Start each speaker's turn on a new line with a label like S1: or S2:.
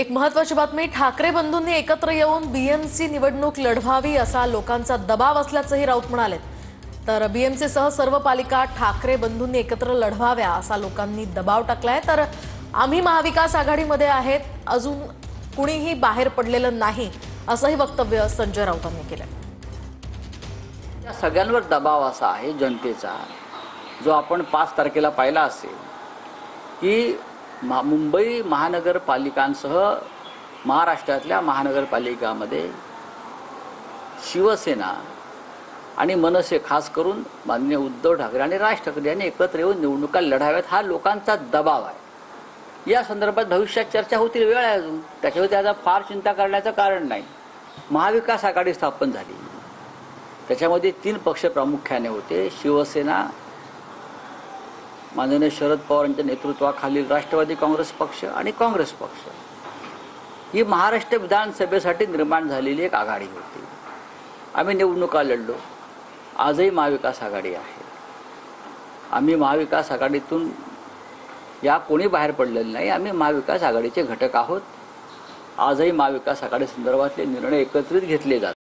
S1: एक महत्त्वाची बातमी, ठाकरे बंधूंनी एकत्र येऊन बीएमसी निवडणूक लढवावी असा लोकांचा दबाव असल्याचंही राऊत म्हणाले। तर बीएमसी सह सर्व पालिका ठाकरे बंधूंनी एकत्र लढवाव्या असा लोकांनी दबाव टाकलाय। तर आम्ही महाविकास आघाडीमध्ये आहेत, अजून कुणीही बाहेर पडलेलं नाही असंही वक्तव्य संजय राऊतांनी केलं।
S2: या सगळ्यांवर दबाव असा आहे जनतेचा, जो आपण 5 तारखेला पाहिला असेल की मुंबई महानगरपालिकांसह महाराष्ट्रातल्या महानगरपालिकांमध्ये शिवसेना आणि मनसे, खास करून माननीय उद्धव ठाकरे आणि राज ठाकरे यांनी एकत्र येऊन निवडणुका लढाव्यात हा लोकांचा दबाव आहे। या संदर्भात भविष्यात चर्चा होतील, वेळ आहे अजून, त्याच्यावर त्याचा फार चिंता करण्याचं कारण नाही। महाविकास आघाडी स्थापन झाली, त्याच्यामध्ये 3 पक्ष प्रामुख्याने होते, शिवसेना, माननीय शरद पवार यांच्या नेतृत्वाखालील राष्ट्रवादी काँग्रेस पक्ष आणि काँग्रेस पक्ष। ही महाराष्ट्र विधानसभेसाठी निर्माण झालेली एक आघाडी होती। आम्ही निवडणुका लढलो, आजही महाविकास आघाडी आहे। आम्ही महाविकास आघाडीतून या कोणी बाहेर पडलेलं नाही, आम्ही महाविकास आघाडीचे घटक आहोत। आजही महाविकास आघाडी संदर्भातले निर्णय एकत्रित घेतले जातात।